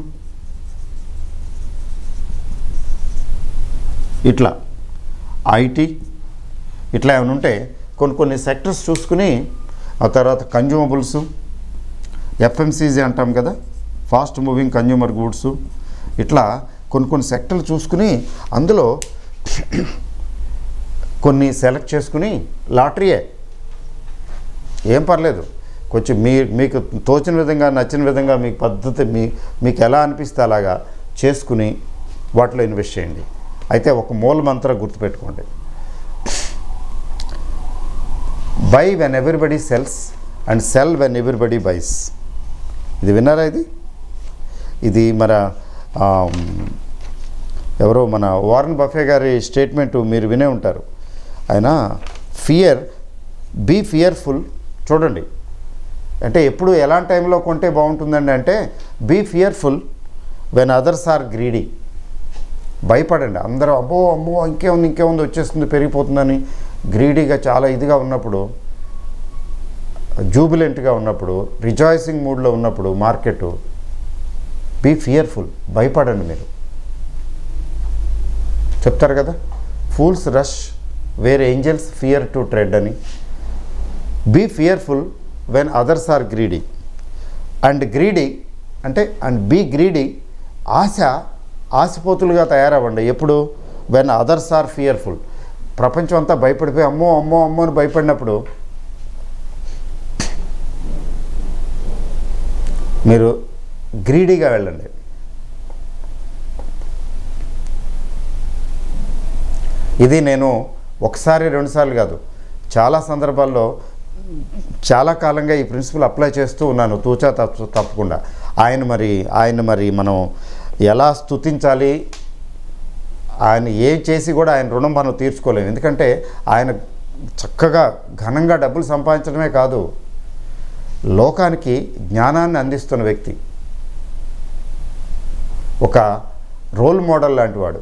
S1: ఇట్లా ఐటీ, ఇట్లా ఏమైనా ఉంటే కొన్ని సెక్టర్స్ చూసుకుని, ఆ తర్వాత కన్జ్యూమబుల్స్, ఎఫ్ఎంసీజీ అంటాం కదా, ఫాస్ట్ మూవింగ్ కన్జ్యూమర్ గూడ్స్, ఇట్లా కొన్ని సెక్టర్లు చూసుకుని అందులో కొన్ని సెలెక్ట్ చేసుకుని లాటరీయే ఏం పర్లేదు, కొంచెం మీకు తోచిన విధంగా నచ్చిన విధంగా మీకు పద్ధతి మీకు ఎలా అనిపిస్తే అలాగా చేసుకుని వాటిలో ఇన్వెస్ట్ చేయండి. అయితే ఒక మూల మంత్రం గుర్తుపెట్టుకోండి, buy when everybody sells and sell when everybody buys. ఇది విన్నారా? ఇది మన ఎవరో మన వారన్ బఫే గారి స్టేట్మెంటు మీరు వినే ఉంటారు. ఆయన బీ ఫియర్ఫుల్ చూడండి, అంటే ఎప్పుడు ఎలాంటి టైంలో కొంటే బాగుంటుందండి అంటే, be fearful when others are greedy. భయపడండి, అందరూ అమ్మో ఇంకేముంది వచ్చేస్తుంది పెరిగిపోతుందని గ్రీడీగా చాలా ఇదిగా ఉన్నప్పుడు, జూబిలెంట్గా ఉన్నప్పుడు, రిజాయిసింగ్ మూడ్లో ఉన్నప్పుడు మార్కెట్, బీ ఫియర్ఫుల్, భయపడండి. మీరు చెప్తారు కదా, fools rush where angels fear to tread అని. Be fearful when others are greedy and be greedy. ఆశపోతులుగా తయారవ్వండి ఎప్పుడు? When others are fearful. ప్రపంచం అంతా భయపడిపోయి అమ్మో అని భయపడినప్పుడు మీరు గ్రీడీగా వెళ్ళండి. ఇది నేను ఒకసారి 2 సార్లు కాదు, చాలా సందర్భాల్లో చాలా కాలంగా ఈ ప్రిన్సిపల్ అప్లై చేస్తూ ఉన్నాను తూచా తప్పకుండా. ఆయన మరి మనం ఎలా స్తుతించాలి, ఆయన ఏం చేసి కూడా ఆయన రుణం మనం తీర్చుకోలేము. ఎందుకంటే ఆయన చక్కగా ఘనంగా డబ్బులు సంపాదించడమే కాదు, లోకానికి జ్ఞానాన్ని అందిస్తున్న వ్యక్తి, ఒక రోల్ మోడల్ లాంటి వాడు,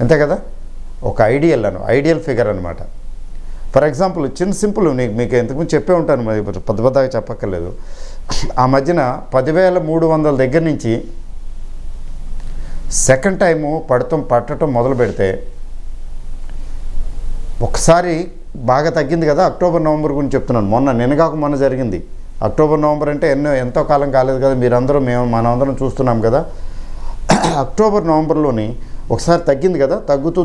S1: అంతే కదా, ఒక ఐడియల్ ఫిగర్ అనమాట. ఫర్ ఎగ్జాంపుల్ సింపుల్ మీకు ఇంతకుముందు చెప్పే ఉంటాను, మరి పెద్దగా చెప్పక్కర్లేదు. ఆ మధ్యన 10,300 దగ్గర నుంచి సెకండ్ టైము పట్టడం మొదలు పెడితే ఒకసారి బాగా తగ్గింది కదా. అక్టోబర్ నవంబర్ గురించి చెప్తున్నాను. నిన్నగాక జరిగింది. అక్టోబర్ నవంబర్ అంటే ఎంతో కాలం కాలేదు కదా, మనందరం చూస్తున్నాం కదా. అక్టోబర్ నవంబర్లోని ఒకసారి తగ్గింది కదా, తగ్గుతూ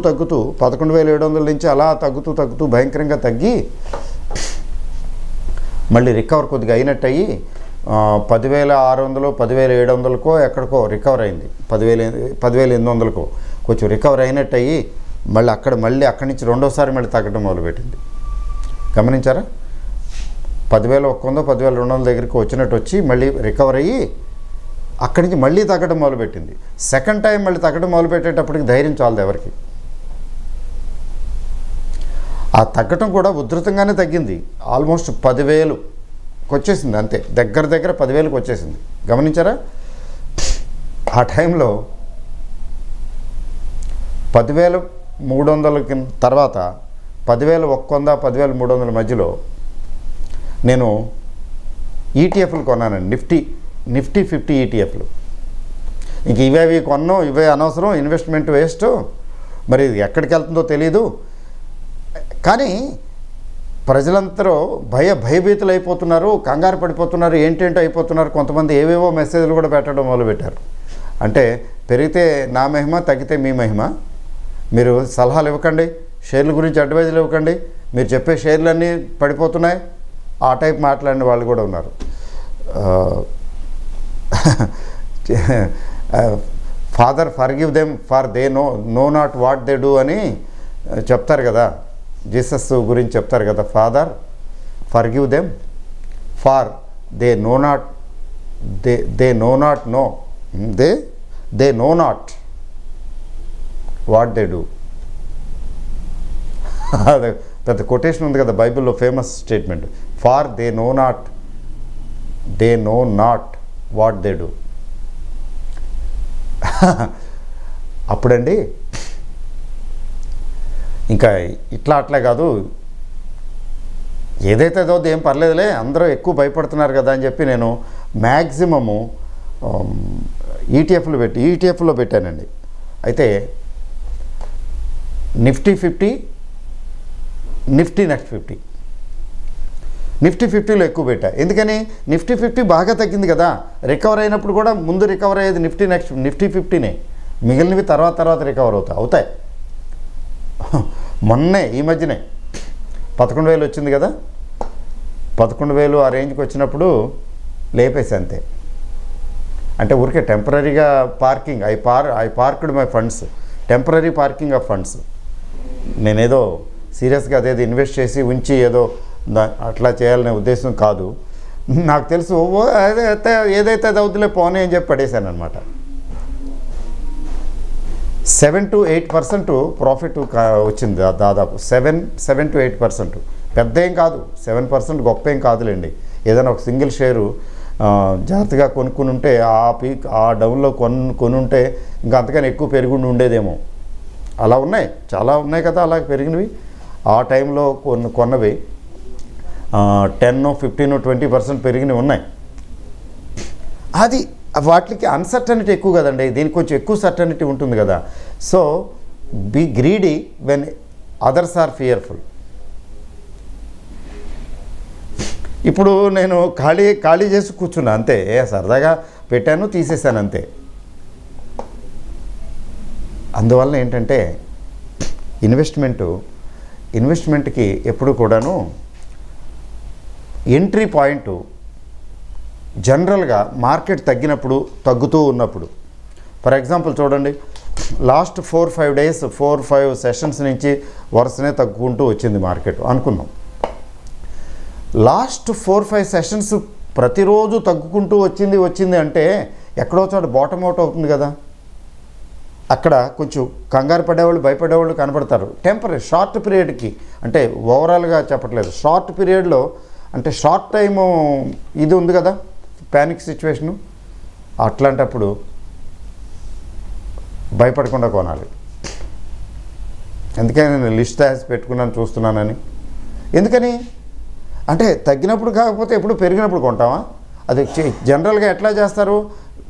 S1: 11,700 నుంచి అలా తగ్గుతూ భయంకరంగా తగ్గి మళ్ళీ రికవర్ కొద్దిగా అయినట్టు అయ్యి 10,600 10,700కో ఎక్కడికో రికవర్ అయింది, 10,800కో కొంచెం రికవర్ అయినట్టు అయ్యి మళ్ళీ అక్కడి నుంచి రెండోసారి మళ్ళీ తగ్గడం మొదలుపెట్టింది. గమనించారా? 10,100 10,200 దగ్గరికి వచ్చినట్టు వచ్చి మళ్ళీ రికవర్ అయ్యి అక్కడి నుంచి మళ్ళీ తగ్గడం మొదలుపెట్టింది. సెకండ్ టైం మళ్ళీ తగ్గడం మొదలుపెట్టేటప్పటికి ధైర్యం చాలదు ఎవరికి. ఆ తగ్గటం కూడా ఉధృతంగానే తగ్గింది. ఆల్మోస్ట్ 10,000కి వచ్చేసింది, అంతే, దగ్గర 10,000కి వచ్చేసింది. గమనించారా? ఆ టైంలో 10,300 తర్వాత 10,100 10,300 మధ్యలో నేను ఈటీఎఫ్లు కొన్నానండి, నిఫ్టీ 50 ఈటీఎఫ్లు. ఇంక ఇవి కొన్నాం, ఇవే అనవసరం, ఇన్వెస్ట్మెంట్ వేస్ట్, మరి ఇది ఎక్కడికి వెళ్తుందో తెలీదు. కానీ ప్రజలందరూ భయభీతులు అయిపోతున్నారు, కంగారు పడిపోతున్నారు, ఏంటేంటో అయిపోతున్నారు. కొంతమంది ఏవేవో మెసేజ్లు కూడా పెట్టడం మొదలుపెట్టారు. అంటే పెరిగితే నా మహిమ, తగ్గితే మీ మహిమ, మీరు సలహాలు ఇవ్వకండి, షేర్ల గురించి అడ్వైజులు ఇవ్వకండి, మీరు చెప్పే షేర్లన్నీ పడిపోతున్నాయి, ఆ టైప్ మాట్లాడిన వాళ్ళు కూడా ఉన్నారు. Father forgive them for they know not what they do అని చెప్తారు కదా, జీసస్ గురించి చెప్తారు కదా. Father forgive them for they know not what they do. అదే పెద్ద కొటేషన్ ఉంది కదా బైబిల్లో, famous statement, for they know not what they do. అప్పుడండి ఇంకా అట్లా కాదు, ఏదైతే అదో ఏం పర్లేదులే, అందరూ ఎక్కువ భయపడుతున్నారు కదా అని చెప్పి నేను మ్యాక్సిమము ఈటీఎఫ్లో పెట్టానండి. అయితే నిఫ్టీ 50, నిఫ్టీ నెక్స్ట్ 50, నిఫ్టీ 50లో ఎక్కువ పెట్టా. ఎందుకని? నిఫ్టీ 50 బాగా తగ్గింది కదా, రికవర్ అయినప్పుడు కూడా ముందు రికవర్ అయ్యేది నిఫ్టీ 50నే, మిగిలినవి తర్వాత రికవర్ అవుతాయి. మొన్నే ఈ మధ్యనే 11,000 వచ్చింది కదా, 11,000 ఆ రేంజ్కి వచ్చినప్పుడు లేపేసి అంతే. అంటే ఊరికే టెంపరీగా parking, I parked my funds, temporary parking of funds. నేనేదో సీరియస్గా అదేదో ఇన్వెస్ట్ చేసి ఉంచి ఏదో అట్లా చేయాలనే ఉద్దేశం కాదు. నాకు తెలుసు ఏదైతే అది అవుతులే పోనీ అని చెప్పి పడేశాను అనమాట. 7 to 8% ప్రాఫిట్ వచ్చింది దాదాపు, 7 to 8%. పెద్ద ఏం కాదు, 7% గొప్ప ఏం కాదులేండి. ఏదైనా ఒక సింగిల్ షేరు జాగ్రత్తగా కొనుక్కుని ఉంటే ఆ డౌన్లో కొనుంటే ఇంకా అంతకన్నా ఎక్కువ పెరుగుండి ఉండేదేమో. అలా చాలా ఉన్నాయి కదా అలా పెరిగినవి. ఆ టైంలో కొన్నవి 10, 15, 20% పెరిగినవి ఉన్నాయి. అది వాటికి అన్సర్టనిటీ ఎక్కువ కదండి, దీనికి కొంచెం ఎక్కువ సర్టనిటీ ఉంటుంది కదా. So be greedy when others are fearful. ఇప్పుడు నేను ఖాళీ చేసి కూర్చున్నా అంతే, సరదాగా పెట్టాను తీసేసాను అంతే. అందువల్ల ఏంటంటే ఇన్వెస్ట్మెంట్కి ఎప్పుడు కూడాను ఎంట్రీ పాయింట్ జనరల్గా మార్కెట్ తగ్గుతూ ఉన్నప్పుడు. ఫర్ ఎగ్జాంపుల్ చూడండి, లాస్ట్ 4-5 డేస్ 4-5 సెషన్స్ నుంచి వరుసనే తగ్గుకుంటూ వచ్చింది మార్కెట్ అనుకుందాం. లాస్ట్ 4-5 సెషన్స్ ప్రతిరోజు తగ్గుకుంటూ వచ్చింది అంటే ఎక్కడో చోట బాటమ్ అవుట్ అవుతుంది కదా. అక్కడ కొంచెం కంగారు పడేవాళ్ళు, భయపడేవాళ్ళు కనపడతారు. టెంపరీ షార్ట్ పీరియడ్కి, అంటే ఓవరాల్గా చెప్పట్లేదు, షార్ట్ పీరియడ్లో, అంటే షార్ట్ టైము ఇది ఉంది కదా ప్యానిక్ సిచ్యువేషను, అట్లాంటప్పుడు భయపడకుండా కొనాలి. ఎందుకని నేను లిస్ట్ రాసి పెట్టుకున్నాను, చూస్తున్నానని. ఎందుకని అంటే తగ్గినప్పుడు కాకపోతే ఎప్పుడు పెరిగినప్పుడు కొంటామా? అది జనరల్గా ఎట్లా చేస్తారు,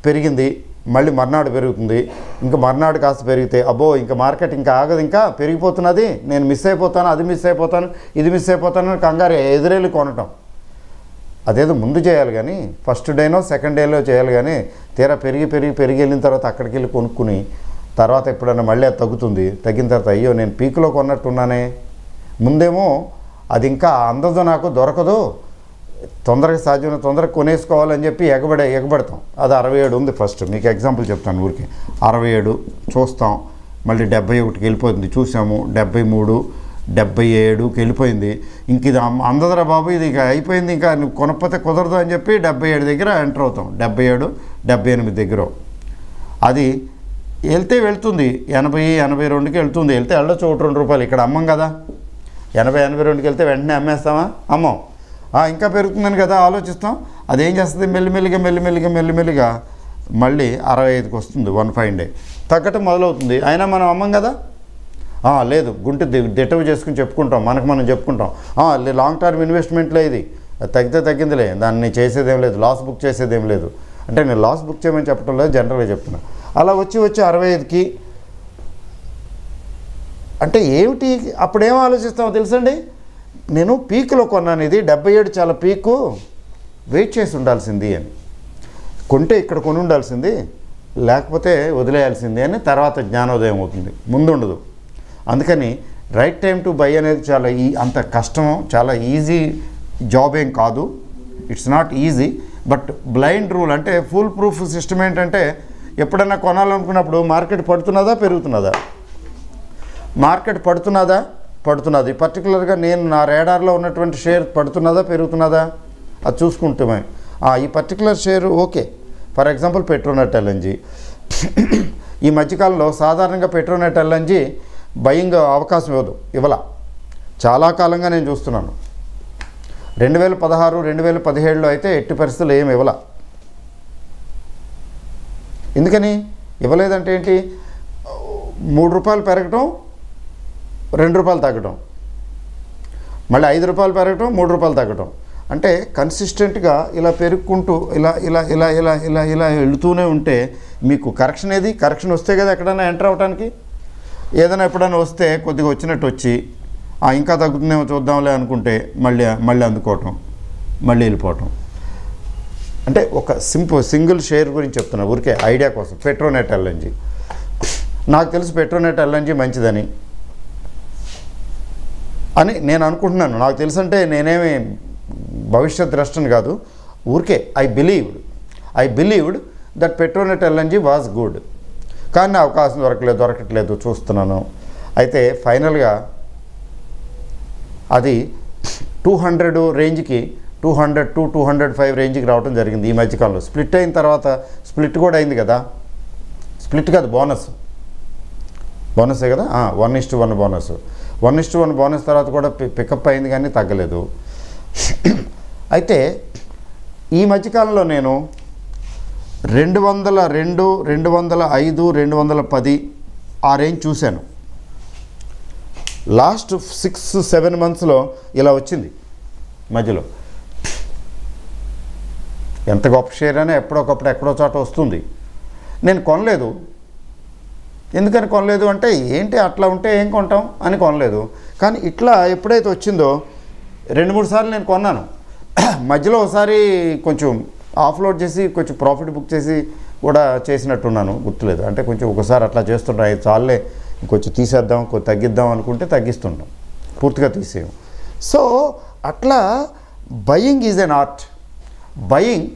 S1: పెరిగింది మళ్ళీ మర్నాడు పెరుగుతుంది, ఇంకా మర్నాడు కాస్త పెరిగితే అబ్బో ఇంకా మార్కెట్ ఇంకా ఆగదు, ఇంకా పెరిగిపోతున్నది, నేను మిస్ అయిపోతాను, అది మిస్ అయిపోతాను, ఇది మిస్ అయిపోతాను అని కంగారు ఎదురెళ్ళి కొనటం. అదేదో ముందు చేయాలి కానీ, ఫస్ట్ డేనో సెకండ్ డేలో చేయాలి కానీ, తీరా పెరిగి వెళ్ళిన తర్వాత అక్కడికి వెళ్ళి కొనుక్కుని తర్వాత ఎప్పుడైనా మళ్ళీ అది తగ్గుతుంది, తగ్గిన తర్వాత అయ్యో నేను పీక్లో కొన్నట్టున్నానే, ముందేమో అది ఇంకా అందదు, నాకు దొరకదు, తొందరగా సాధ్యమైన తొందరగా కొనేసుకోవాలని చెప్పి ఎగబడతాం. అది 67 ఉంది ఫస్ట్, మీకు ఎగ్జాంపుల్ చెప్తాను ఊరికి. 67 చూస్తాం, మళ్ళీ 71కి వెళ్ళిపోతుంది, చూసాము 73, 77కి వెళ్ళిపోయింది. ఇంక ఇది అందదరా బాబు, ఇది ఇక అయిపోయింది, ఇంకా నువ్వు కొనకపోతే కుదరదు అని చెప్పి 77 దగ్గర ఎంటర్ అవుతాం. 77, 78 దగ్గర అది వెళ్తుంది, 80, 82కి వెళ్తుంది. వెళ్ళొచ్చు, ₹1-2 ఇక్కడ అమ్మం కదా. 80, 82కి వెళ్తే వెంటనే అమ్మేస్తామా? అమ్మం. ఇంకా పెరుగుతుందని కదా ఆలోచిస్తాం. అదేం చేస్తుంది, మెల్లిమెల్లిగా మళ్ళీ 65కి వస్తుంది, 1 fine day తగ్గటం మొదలవుతుంది. అయినా మనం అమ్మం కదా. లేదు, గుంటె దిట్టవి చేసుకుని చెప్పుకుంటాం, మనం చెప్పుకుంటాం, లాంగ్ టర్మ్ ఇన్వెస్ట్మెంట్లో ఇది తగ్గితే తగ్గిందిలే, దాన్ని చేసేదేం లేదు, లాస్ బుక్ చేసేదేం లేదు. అంటే నేను లాస్ బుక్ చేయమని చెప్పడం లేదు, జనరల్గా చెప్తున్నా. అలా వచ్చి 65కి అంటే ఏమిటి, అప్పుడేం ఆలోచిస్తామో తెలుసండి, నేను పీక్లో కొన్నాను, ఇది 77 చాలా పీకు, వెయిట్ చేసి ఉండాల్సింది అని, కొంటే ఇక్కడ కొని ఉండాల్సింది, లేకపోతే వదిలేయాల్సింది అని తర్వాత జ్ఞానోదయం అవుతుంది, ముందు ఉండదు. అందుకని రైట్ టైం టు బై అనేది చాలా అంత కష్టం, చాలా ఈజీ జాబ్ ఏం కాదు. It's not easy, but blind rule అంటే ఫుల్ ప్రూఫ్ సిస్టమ్ ఏంటంటే, ఎప్పుడైనా కొనాలనుకున్నప్పుడు మార్కెట్ పడుతున్నదా పెరుగుతున్నదా, మార్కెట్ పడుతున్నది పర్టికులర్గా నేను నా రేడార్లో ఉన్నటువంటి షేర్ పడుతున్నదా పెరుగుతున్నదా అది చూసుకుంటామే. ఈ particular share okay, for example Petronet LNG. ఈ మధ్యకాలంలో సాధారణంగా పెట్రోనెట్ ఎల్ఎన్జీ బయింగ్ అవకాశం ఇవ్వాల చాలా కాలంగా నేను చూస్తున్నాను. 2016, 2017లో అయితే ఎట్టి పరిస్థితులు ఏమి ఇవ్వాల. ఎందుకని ఇవ్వలేదంటే ఏంటి, ₹3 పెరగటం, ₹2 తగ్గటం, మళ్ళీ ₹5 పెరగటం, ₹3 తగ్గటం. అంటే కన్సిస్టెంట్గా ఇలా పెరుగుకుంటూ ఇలా వెళుతూనే ఉంటే మీకు కరెక్షన్ వస్తే కదా ఎక్కడైనా ఎంటర్ అవ్వడానికి. ఏదైనా ఎప్పుడైనా వస్తే కొద్దిగా వచ్చినట్టు వచ్చి ఇంకా తగ్గుతుందేమో చూద్దాంలే అనుకుంటే మళ్ళీ అందుకోవటం, మళ్ళీ వెళ్ళిపోవటం. అంటే ఒక సింగిల్ షేర్ గురించి చెప్తున్నా ఊరికే ఐడియా కోసం. పెట్రోనెట్ ఎల్ఎన్జీ నాకు తెలుసు, పెట్రోనెట్ ఎల్ఎన్జీ మంచిదని నేను అనుకుంటున్నాను. నాకు తెలుసు అంటే నేనేమి భవిష్యత్ ద్రష్టని కాదు, ఊరికే I believed that Petronet LNG was good. కానీ అవకాశం దొరకట్లేదు చూస్తున్నాను. అయితే ఫైనల్గా అది 200 రేంజ్కి, 200 to 205 రేంజ్కి రావడం జరిగింది ఈ మధ్యకాలంలో. స్ప్లిట్ అయిన తర్వాత, స్ప్లిట్ కూడా అయింది కదా, స్ప్లిట్ కాదు బోనసే కదా, 1:1 బోనస్. 1:1 బోనస్ తర్వాత కూడా పికప్ అయింది కానీ తగ్గలేదు. అయితే ఈ మధ్యకాలంలో నేను 202, 205, 210 ఆ రేంజ్ చూశాను. లాస్ట్ 6-7 monthsలో ఇలా వచ్చింది మధ్యలో. ఎంత గొప్ప షేర్ అయినా ఎప్పుడొకప్పుడు ఎక్కడో చోట వస్తుంది. నేను కొనలేదు. ఎందుకని కొనలేదు అంటే, ఏంటి అట్లా ఉంటే ఏం కొంటాం అని కొనలేదు. కానీ ఇట్లా ఎప్పుడైతే వచ్చిందో 2-3 సార్లు నేను కొన్నాను. మధ్యలో ఒకసారి కొంచెం ఆఫ్లోడ్ చేసి కొంచెం ప్రాఫిట్ బుక్ చేసి కూడా చేసినట్టున్నాను, గుర్తులేదు. అంటే కొంచెం ఒకసారి అట్లా చేస్తుంటాం, చాలే ఇంకొంచెం తీసేద్దాం, కొంచెం తగ్గిద్దాం అనుకుంటే తగ్గిస్తుంటాం, పూర్తిగా తీసేయం. సో అట్లా buying is an art. Buying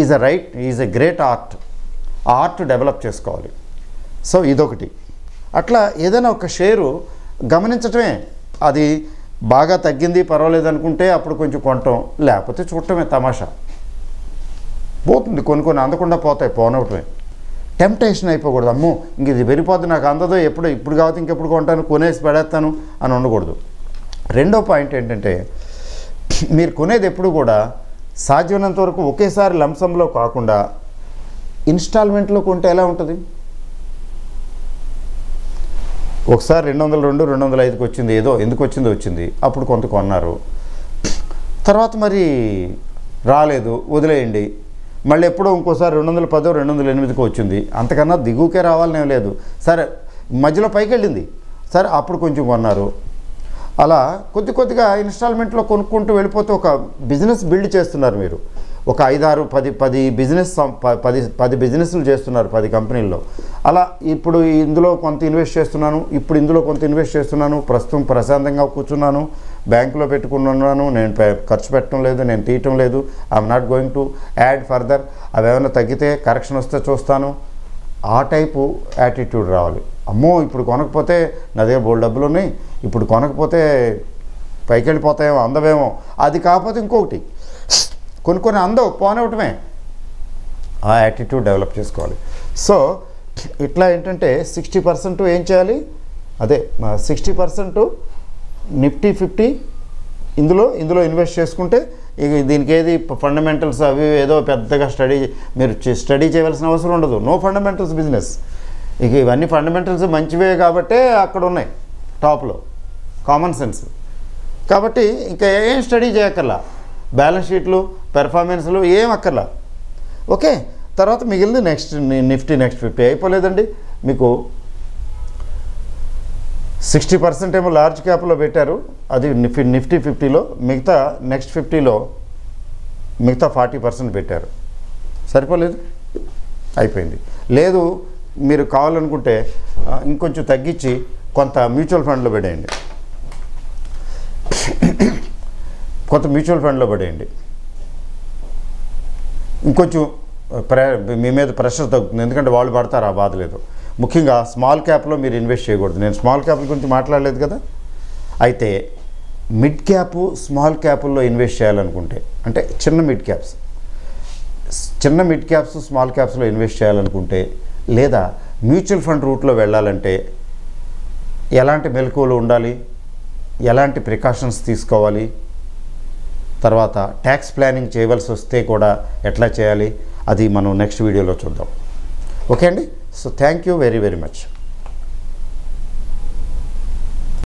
S1: is a great art. ఆ ఆర్ట్ డెవలప్ చేసుకోవాలి. సో ఇదొకటి. అట్లా ఏదైనా ఒక షేరు గమనించటమే, అది బాగా తగ్గింది పర్వాలేదు అనుకుంటే అప్పుడు కొంచెం కొనటం, లేకపోతే చూడటమే తమాషా. పోతుంది, కొన్ని అందకుండా పోతాయి, పోనవటమే. టెంప్టేషన్ అయిపోకూడదు, అమ్మో ఇంక ఇది పెరిగిపోద్ది, నాకు అందదో, ఇప్పుడు కావచ్చు ఇంకెప్పుడు కొంటాను, కొనేసి పడేస్తాను అని ఉండకూడదు. రెండో పాయింట్ ఏంటంటే, మీరు కొనేది ఎప్పుడు కూడా సాధ్యమైనంత వరకు ఒకేసారి లంసంలో కాకుండా ఇన్స్టాల్మెంట్లో కొంటే ఎలా ఉంటుంది? ఒకసారి 202, 205కి వచ్చింది, ఏదో ఎందుకు వచ్చిందో వచ్చింది, అప్పుడు కొంత కొన్నారు, తర్వాత మరి రాలేదు, వదిలేయండి. మళ్ళీ ఎప్పుడో ఇంకోసారి 210, 208కి వచ్చింది, అంతకన్నా దిగువకే రావాలనే లేదు, సరే మధ్యలో పైకి వెళ్ళింది, సరే అప్పుడు కొంచెం కొన్నారు. అలా కొద్దిగా ఇన్స్టాల్మెంట్లో కొనుక్కుంటూ వెళ్ళిపోతే ఒక బిజినెస్ బిల్డ్ చేస్తున్నారు మీరు. ఒక 5, 6, 10 బిజినెస్ 10 బిజినెస్లు చేస్తున్నారు 10 కంపెనీల్లో. అలా ఇప్పుడు ఇందులో కొంత ఇన్వెస్ట్ చేస్తున్నాను, ఇప్పుడు ఇందులో కొంత ఇన్వెస్ట్ చేస్తున్నాను, ప్రస్తుతం ప్రశాంతంగా కూర్చున్నాను, బ్యాంకులో పెట్టుకున్నాను, నేను ఖర్చు పెట్టడం లేదు, నేను తీయటం లేదు, I'm not going to add further, అవి ఏమైనా తగ్గితే కరెక్షన్ వస్తే చూస్తాను, ఆ టైపు యాటిట్యూడ్ రావాలి. అమ్మో ఇప్పుడు కొనకపోతే నా దగ్గర బోల్డ్ డబ్బులు ఉన్నాయి, ఇప్పుడు కొనకపోతే పైకి వెళ్ళిపోతాయేమో, అందవేమో, అది కాకపోతే ఇంకొకటి కొన్ని అందవు, పోనివ్వటమే, ఆ యాటిట్యూడ్ డెవలప్ చేసుకోవాలి. సో ఇట్లా ఏంటంటే 60% ఏం చేయాలి, అదే 60% నిఫ్టీ 50 ఇందులో ఇన్వెస్ట్ చేసుకుంటే ఇక దీనికి ఏది ఫండమెంటల్స్ అవి ఏదో పెద్దగా మీరు స్టడీ చేయవలసిన అవసరం ఉండదు. No fundamentals business. ఇక ఇవన్నీ ఫండమెంటల్స్ మంచివే కాబట్టే అక్కడ ఉన్నాయి టాప్లో, కామన్ సెన్స్. కాబట్టి ఇంకా ఏం స్టడీ చేయక్కర్లా, బ్యాలెన్స్ షీట్లు, పెర్ఫార్మెన్స్లు ఏం అక్కర్లా. ఓకే, తర్వాత మిగిలింది నిఫ్టీ నెక్స్ట్ 50 అయిపోలేదండి. మీకు 60% ఏమో లార్జ్ క్యాప్లో పెట్టారు, అది నిఫ్టీ 50లో, మిగతా నెక్స్ట్ 50లో మిగతా 40% పెట్టారు. సరిపోలేదు, అయిపోయింది. లేదు మీరు కావాలనుకుంటే ఇంకొంచెం తగ్గించి కొంత మ్యూచువల్ ఫండ్లో పెట్టేయండి, ఇంకొంచెం మీ మీద ప్రెషర్ తగ్గుతుంది, ఎందుకంటే వాళ్ళు పడతారు, ఆ బాధ లేదు. ముఖ్యంగా స్మాల్ క్యాప్లో మీరు ఇన్వెస్ట్ చేయకూడదు. నేను స్మాల్ క్యాప్ల గురించి మాట్లాడలేదు కదా. అయితే మిడ్ క్యాపు, స్మాల్ క్యాపుల్లో ఇన్వెస్ట్ చేయాలనుకుంటే, అంటే చిన్న మిడ్ క్యాప్స్ స్మాల్ క్యాప్స్లో ఇన్వెస్ట్ చేయాలనుకుంటే, లేదా మ్యూచువల్ ఫండ్ రూట్లో వెళ్ళాలంటే ఎలాంటి మెలకువలు ఉండాలి, ఎలాంటి ప్రికాషన్స్ తీసుకోవాలి, తర్వాత ట్యాక్స్ ప్లానింగ్ చేయవలసి వస్తే కూడా ఎట్లా చేయాలి, అది మనం నెక్స్ట్ వీడియోలో చూద్దాం. ఓకే అండి. So thank you very very much.